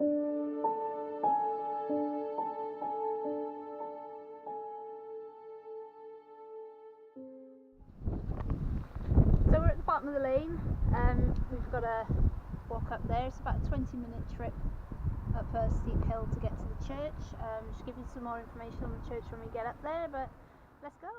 So we're at the bottom of the lane. We've got to walk up there. It's about a 20-minute trip up a steep hill to get to the church. Just give you some more information on the church when we get up there, but let's go.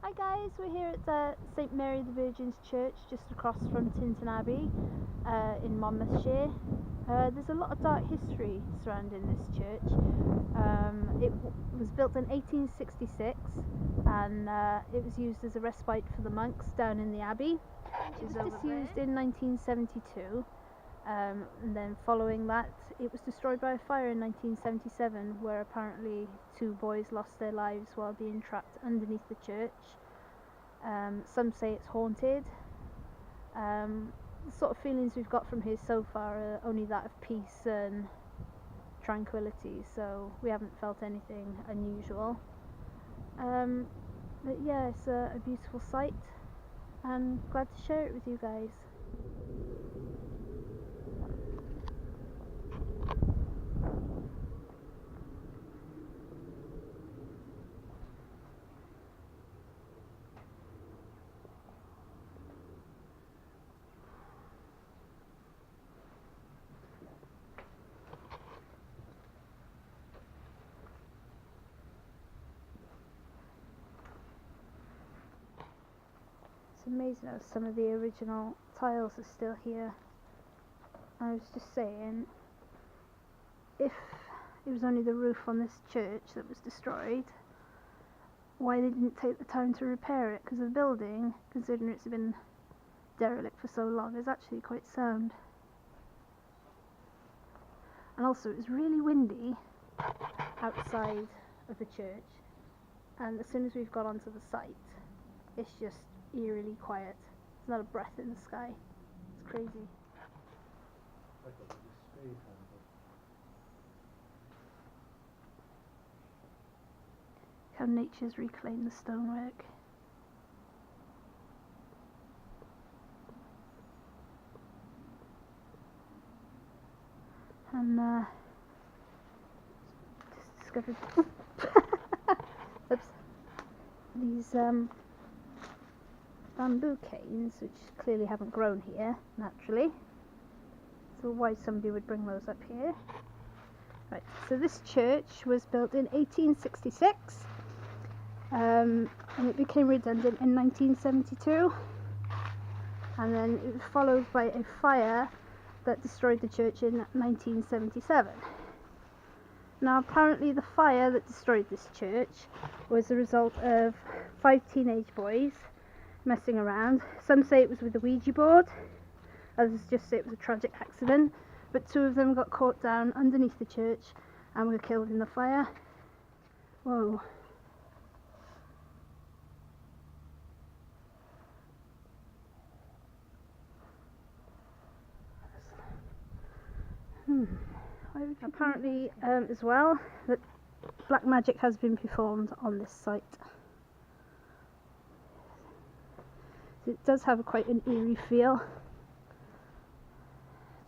Hi guys, we're here at St Mary the Virgin's Church just across from Tintern Abbey in Monmouthshire. There's a lot of dark history surrounding this church. It was built in 1866 and it was used as a respite for the monks down in the abbey. It was disused in 1972 and then following that it was destroyed by a fire in 1977 where apparently 2 boys lost their lives while being trapped underneath the church. Some say it's haunted. The sort of feelings we've got from here so far are only that of peace and tranquility, so we haven't felt anything unusual. But yeah, it's a beautiful sight and glad to share it with you guys. It's amazing how some of the original tiles are still here. I was just saying, if it was only the roof on this church that was destroyed, why they didn't take the time to repair it, because the building, considering it's been derelict for so long, is actually quite sound. And also it's really windy outside of the church, and as soon as we've got onto the site, it's just eerily quiet. There's not a breath in the sky. It's crazy. How nature's reclaimed the stonework. And just discovered oops, these bamboo canes, which clearly haven't grown here naturally. So why somebody would bring those up here? Right. So this church was built in 1866. And it became redundant in 1972, and then it was followed by a fire that destroyed the church in 1977. Now apparently the fire that destroyed this church was the result of 5 teenage boys messing around. Some say it was with the Ouija board, others just say it was a tragic accident, but 2 of them got caught down underneath the church and were killed in the fire. Whoa. Apparently, as well, that black magic has been performed on this site. So it does have quite an eerie feel,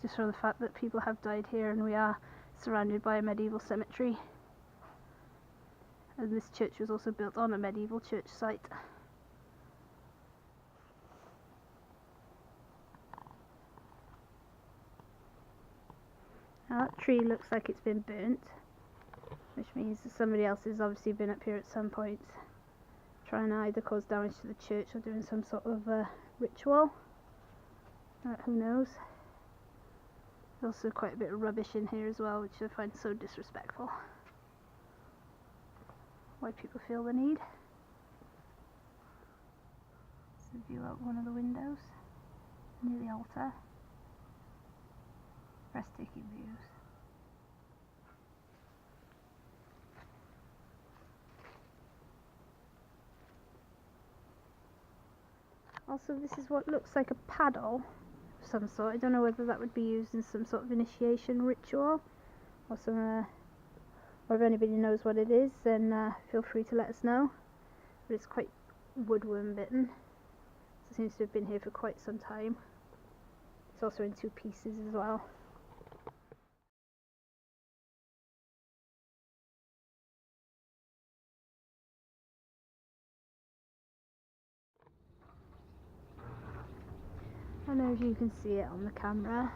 just from the fact that people have died here and we are surrounded by a medieval cemetery. And this church was also built on a medieval church site. Now that tree looks like it's been burnt, which means that somebody else has obviously been up here at some point trying to either cause damage to the church or doing some sort of ritual. Who knows? There's also quite a bit of rubbish in here as well, which I find so disrespectful. Why people feel the need. This is a view out one of the windows near the altar. Breathtaking views. Also, this is what looks like a paddle of some sort. I don't know whether that would be used in some sort of initiation ritual or some, or if anybody knows what it is, then feel free to let us know. But it's quite woodworm bitten. So it seems to have been here for quite some time. It's also in 2 pieces as well. I don't know if you can see it on the camera,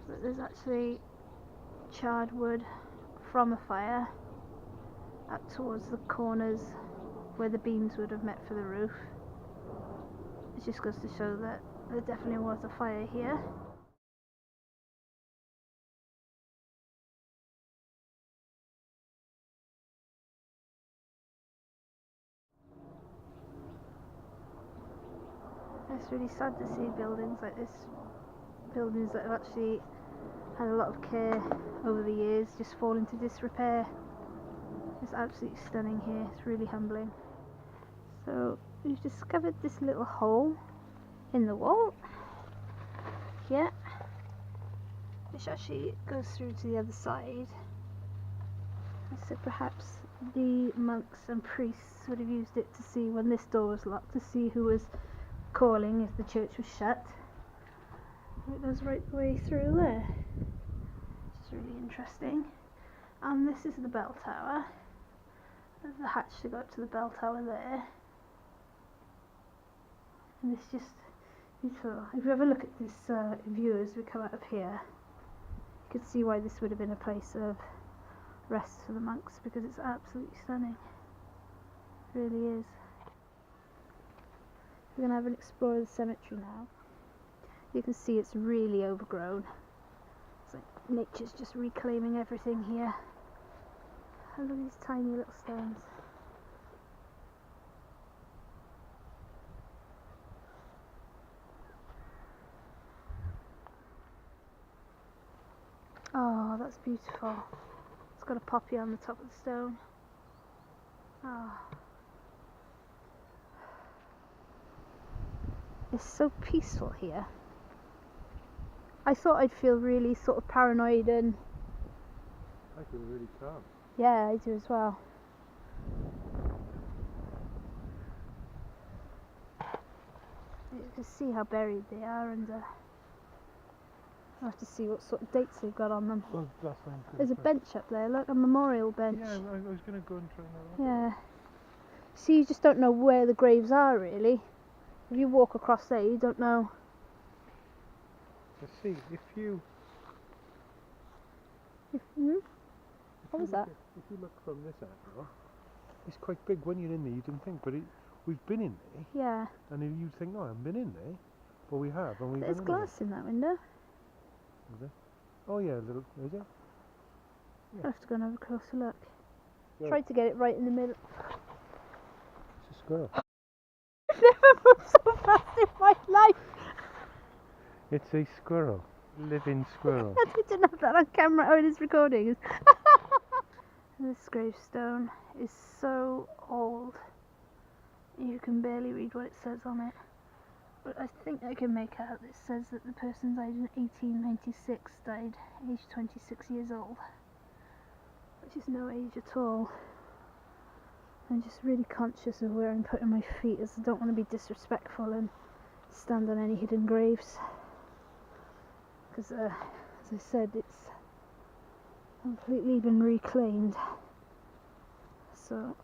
but there's actually charred wood from a fire up towards the corners where the beams would have met for the roof. It just goes to show that there definitely was a fire here. It's really sad to see buildings like this, buildings that have actually had a lot of care over the years, just fall into disrepair. It's absolutely stunning here, it's really humbling. So we've discovered this little hole in the wall here, which actually goes through to the other side. So perhaps the monks and priests would have used it to see when this door was locked, to see who was calling if the church was shut. It goes right the way through there, which is really interesting. And this is the bell tower. There's the hatch to go up to the bell tower there. And it's just beautiful. If you ever look at this view as we come out of here, you can see why this would have been a place of rest for the monks, because it's absolutely stunning. It really is. We're going to have an explore of the cemetery now. You can see it's really overgrown. It's like nature's just reclaiming everything here. And look at these tiny little stones. that's beautiful. It's got a poppy on the top of the stone. Oh. It's so peaceful here. I thought I'd feel really sort of paranoid and... I feel really calm. Yeah, I do as well. You can see how buried they are, and I'll have to see what sort of dates they've got on them. Well, that's fine. There's a bench up there, look, a memorial bench. Yeah, I was going to go and try that. Yeah. See, you just don't know where the graves are, really. If you walk across there, you don't know. Let's see, if you... What was that? If you look from this angle, it's quite big. When you're in there, you didn't think, but we've been in there. Yeah. And if you think, no, I haven't been in there, but we have, and we've There's been glass in that window. Is there? Oh yeah, a little. Is it? I'll have to go and have a closer look. Yeah. Try to get it right in the middle. It's a squirrel. I've never moved so fast in my life. It's a squirrel. Living squirrel. I didn't have that on camera. Oh, it is recording. This gravestone is so old. You can barely read what it says on it. But I think I can make out it says that the person died in 1896, died aged 26 years old. Which is no age at all. I'm just really conscious of where I'm putting my feet, as I don't want to be disrespectful and stand on any hidden graves. Because, as I said, it's completely been reclaimed. So,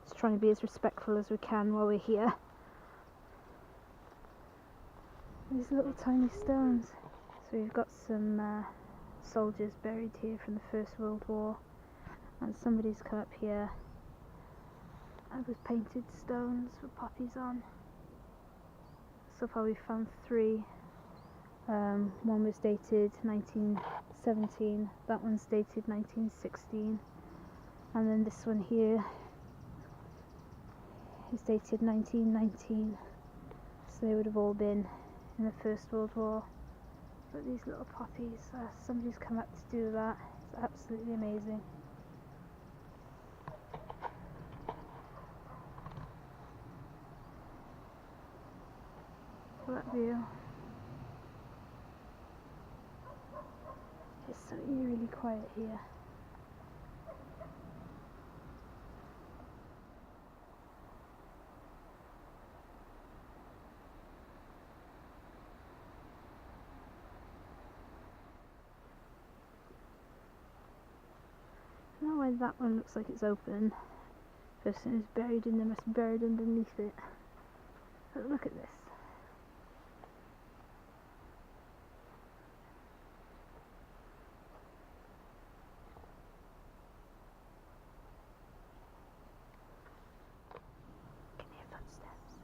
just trying to be as respectful as we can while we're here. These little tiny stones. So we've got some soldiers buried here from the First World War, and somebody's come up here with painted stones with poppies on. So far we've found 3. One was dated 1917, that one's dated 1916, and then this one here is dated 1919. So they would have all been in the First World War. But these little poppies, somebody's come up to do that. It's absolutely amazing. That view. It's so eerily quiet here. I don't know why that one looks like it's open. The person is buried in there, must be buried underneath it. But look at this. Can you hear footsteps?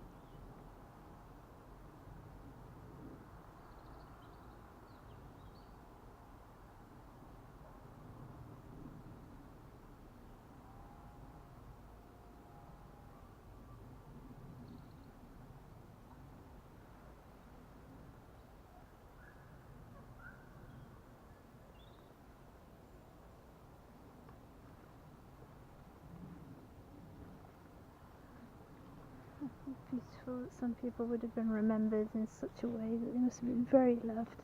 Beautiful that some people would have been remembered in such a way that they must have been very loved.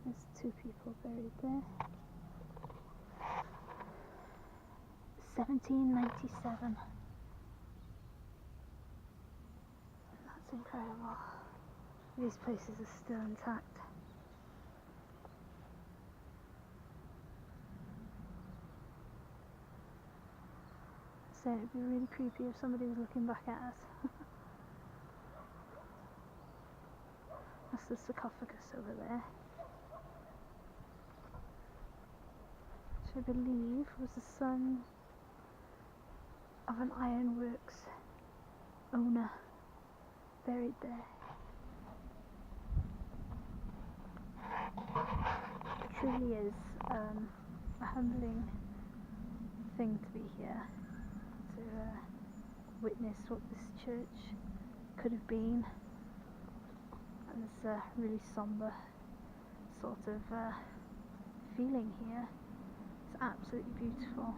There's 2 people buried there. 1797. That's incredible. These places are still intact. So it'd be really creepy if somebody was looking back at us. That's the sarcophagus over there, which I believe was the son of an ironworks owner buried there. It truly is a humbling thing to be here. To witness what this church could have been. And it's a really somber sort of feeling here. It's absolutely beautiful.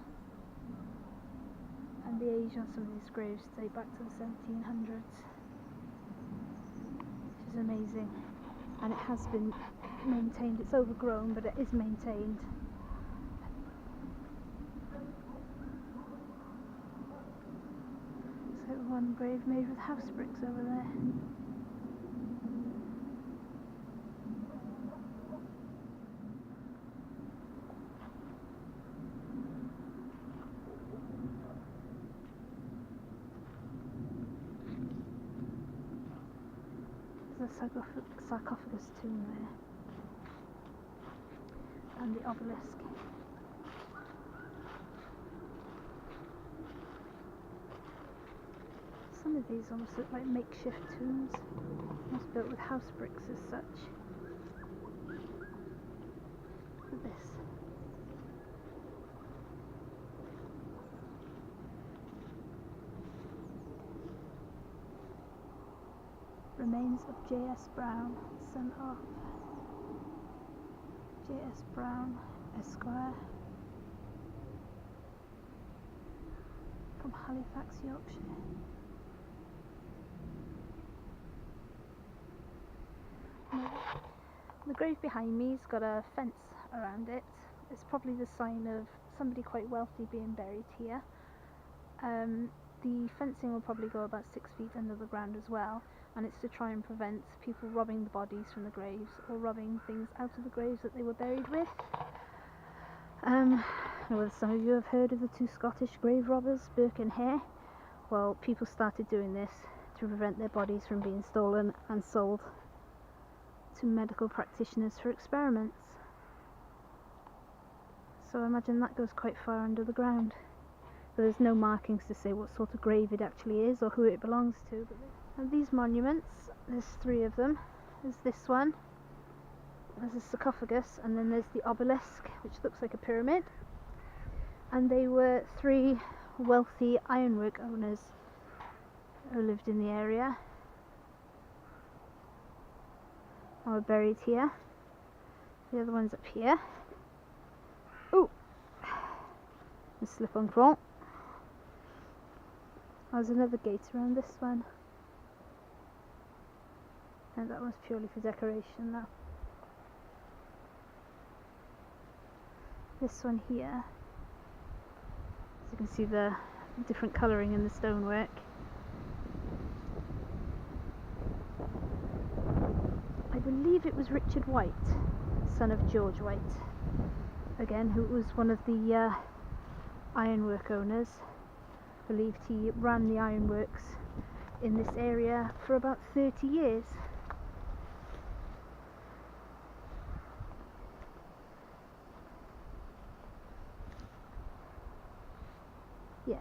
And the age on some of these graves date back to the 1700s, which is amazing. And it has been maintained. It's overgrown, but it is maintained. So one grave made with house bricks over there. There's a sarcophagus tomb there. And the obelisk. Some of these almost look like makeshift tombs, almost built with house bricks as such. Look at this. Remains of J.S. Brown, son of J.S. Brown, Esquire, from Halifax, Yorkshire. The grave behind me's got a fence around it. It's probably the sign of somebody quite wealthy being buried here. The fencing will probably go about 6 feet under the ground as well, and it's to try and prevent people robbing the bodies from the graves or robbing things out of the graves that they were buried with. Whether some of you have heard of the two Scottish grave robbers, Burke and Hare. Well, people started doing this to prevent their bodies from being stolen and sold to medical practitioners for experiments. So I imagine that goes quite far under the ground. But there's no markings to say what sort of grave it actually is or who it belongs to. And these monuments, there's 3 of them. There's this one, there's a sarcophagus, and then there's the obelisk, which looks like a pyramid. And they were 3 wealthy ironwork owners who lived in the area. And were buried here. The other one's up here. Ooh! A slip and fall. There's another gate around this one. And that one's purely for decoration now. This one here, as you can see the different colouring in the stonework. I believe it was Richard White, son of George White, again, who was one of the ironwork owners. Believed he ran the ironworks in this area for about 30 years. Yeah.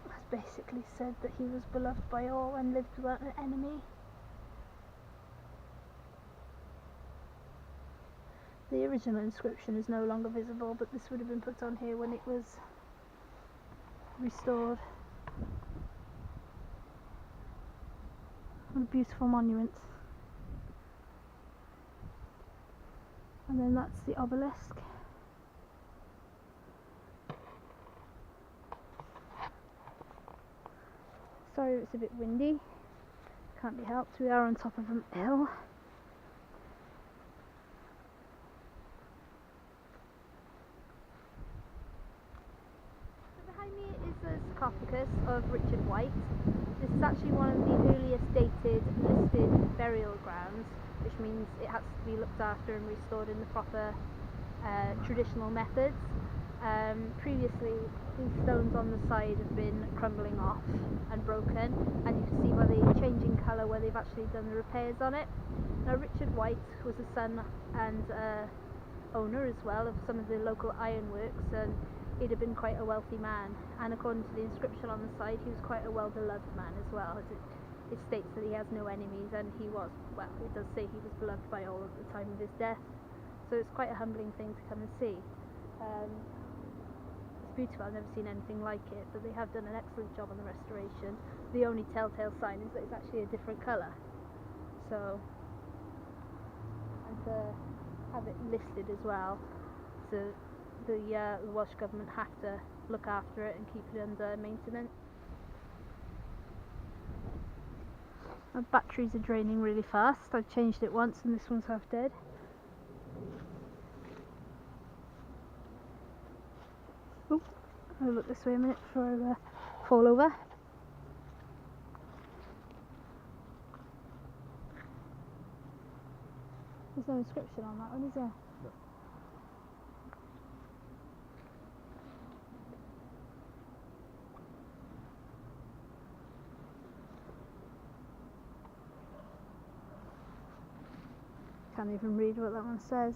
It's basically said that he was beloved by all and lived without an enemy. The original inscription is no longer visible, but this would have been put on here when it was restored. What a beautiful monument. And then that's the obelisk. Sorry it's a bit windy, can't be helped, we are on top of a hill. Behind me is the sarcophagus of Richard White. This is actually one of the earliest dated listed burial grounds, which means it has to be looked after and restored in the proper traditional methods. Previously, these stones on the side have been crumbling off and broken, and you can see by the changing colour where they've actually done the repairs on it. Now, Richard White was a son and owner as well of some of the local ironworks, and he'd have been quite a wealthy man, and according to the inscription on the side, he was quite a well-beloved man as well. It states that he has no enemies, and he was, well, it does say he was beloved by all at the time of his death, so it's quite a humbling thing to come and see. It's beautiful. I've never seen anything like it, but they have done an excellent job on the restoration. The only telltale sign is that it's actually a different colour. So, and to have it listed as well, so the Welsh Government have to look after it and keep it under maintenance. My batteries are draining really fast. I've changed it once and this one's half dead. Oh, I'll look this way a minute before I fall over. There's no inscription on that one, is there? No. Can't even read what that one says.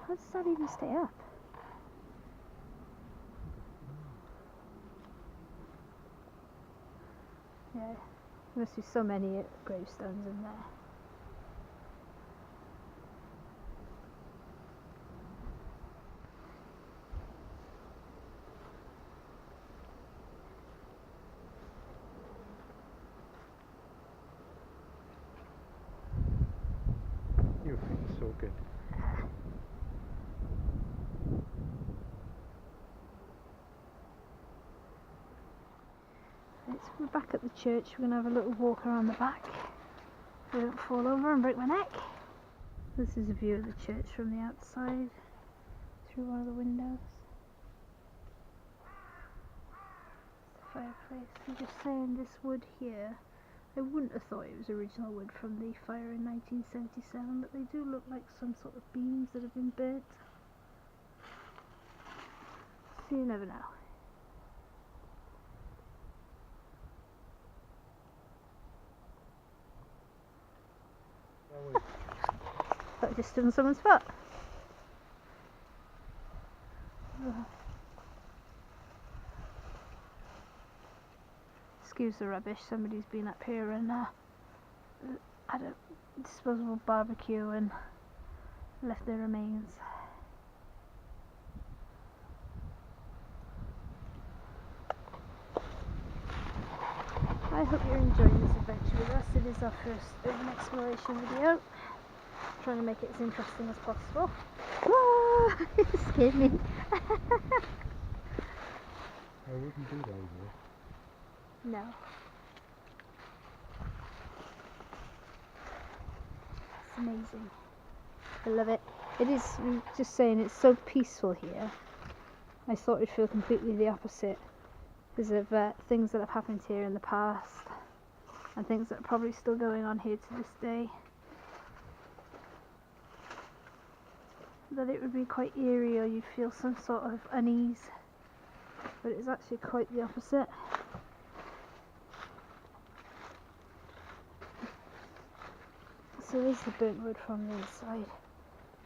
How does that even stay up? Yeah, there must be so many gravestones in there. You feel so good. Right, so we're back at the church. We're going to have a little walk around the back so I don't fall over and break my neck. This is a view of the church from the outside through one of the windows. The fireplace. I'm just saying, this wood here, I wouldn't have thought it was original wood from the fire in 1977, but they do look like some sort of beams that have been burnt. So you never know. Thought I just stood on someone's foot. Excuse the rubbish, somebody's been up here and had a disposable barbecue and left their remains. I hope you're enjoying this adventure with us. It is our first urban exploration video. Trying to make it as interesting as possible. Whoa! It scared me. I wouldn't do that either. No. It's amazing. I love it. It is, I'm just saying, it's so peaceful here. I thought it'd feel completely the opposite because of things that have happened here in the past and things that are probably still going on here to this day. That it would be quite eerie or you'd feel some sort of unease, but it's actually quite the opposite. So there's the burnt wood from the inside.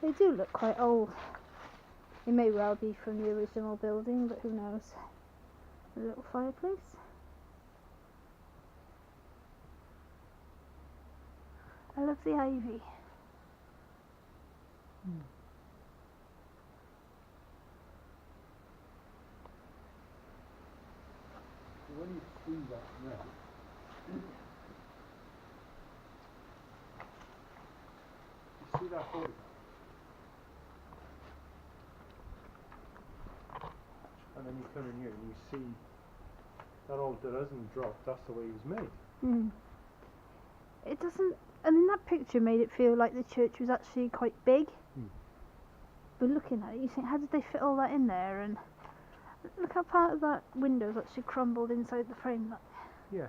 They do look quite old. It may well be from the original building, but who knows. A little fireplace. I love the ivy. When you see that now, you see that photograph, and then you come in here and you see that old there isn't dropped. That's the way it was made. It doesn't. I mean, that picture made it feel like the church was actually quite big. But looking at it, you think, how did they fit all that in there? And look how part of that window's actually crumbled inside the frame. Look. Yeah.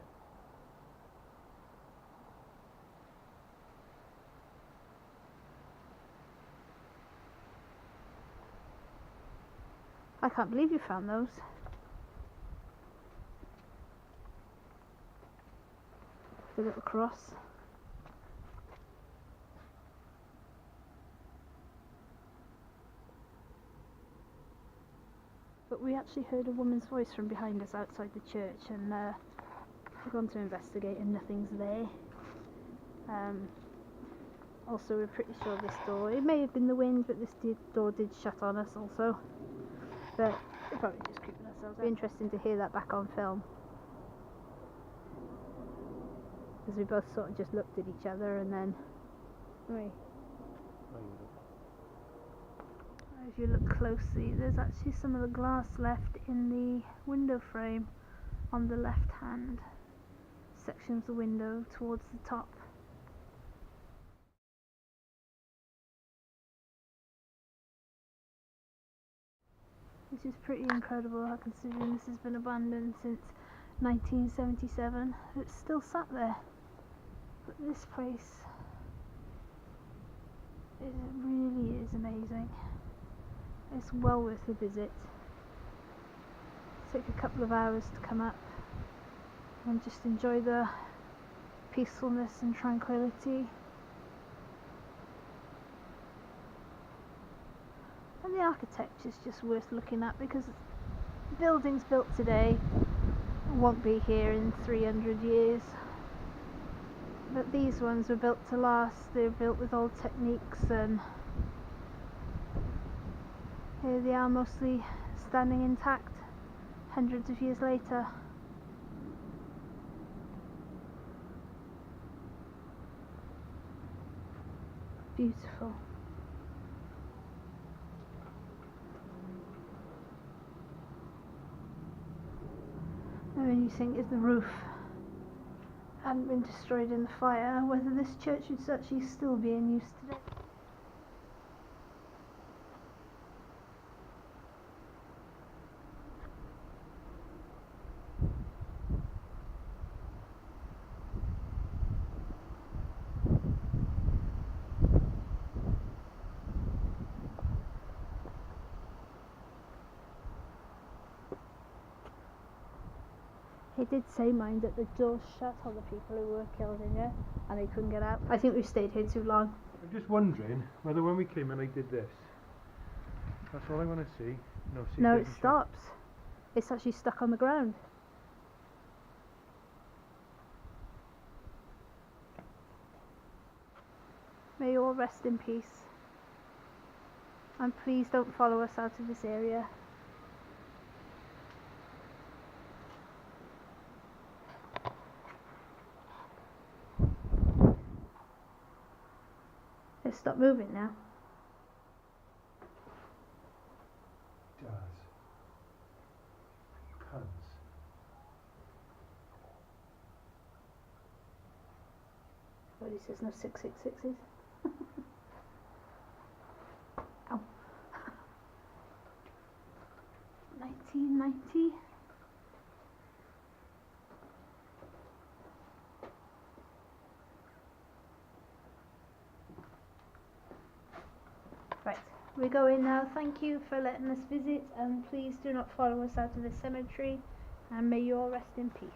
I can't believe you found those. The little cross. But we actually heard a woman's voice from behind us outside the church, and We've gone to investigate and nothing's there. Also, we're pretty sure this door, it may have been the wind, but this door did shut on us also. But we're probably just creeping ourselves out. It'd be interesting to hear that back on film. Because we both sort of just looked at each other and then... If you look closely, there's actually some of the glass left in the window frame on the left hand section of the window towards the top. Which is pretty incredible, considering this has been abandoned since 1977. It's still sat there. But this place, it really is amazing. It's well worth a visit. Take a couple of hours to come up and just enjoy the peacefulness and tranquility. And the architecture is just worth looking at, because buildings built today won't be here in 300 years. But these ones were built to last. They're built with old techniques, and here they are, mostly standing intact hundreds of years later. Beautiful. And when you think if the roof hadn't been destroyed in the fire, whether this church would actually still be in use today. It did say, mind, that the doors shut on the people who were killed in here and they couldn't get out. I think we've stayed here too long. I'm just wondering whether when we came in I did this. That's all I want to see. No, it stops. It's actually stuck on the ground. May you all rest in peace. And please don't follow us out of this area. Stop moving now. It does. Cunts. Well, he says no 666s. Ow. 1990. Right, we're going now. Thank you for letting us visit, and please do not follow us out of the cemetery, and may you all rest in peace.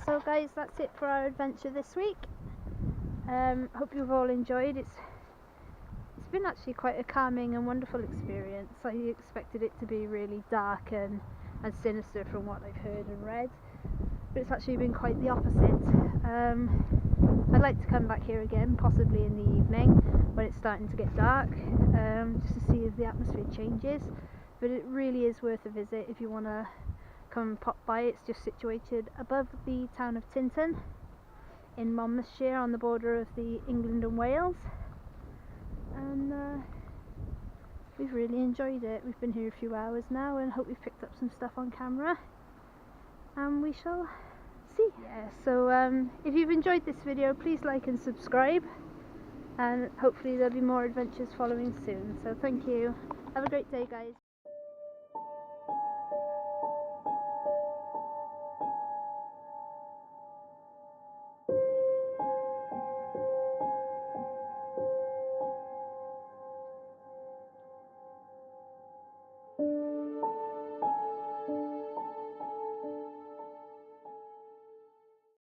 So guys, that's it for our adventure this week. Hope you've all enjoyed. It's been actually quite a calming and wonderful experience. I expected it to be really dark and sinister from what I've heard and read, but it's actually been quite the opposite. I'd like to come back here again, possibly in the evening when it's starting to get dark, just to see if the atmosphere changes. But it really is worth a visit if you want to come and pop by. It's just situated above the town of Tintern in Monmouthshire, on the border of the England and Wales, and we've really enjoyed it. We've been here a few hours now and hope we've picked up some stuff on camera, and we shall see. Yeah, so if you've enjoyed this video, please like and subscribe, and hopefully there'll be more adventures following soon. So thank you. Have a great day, guys.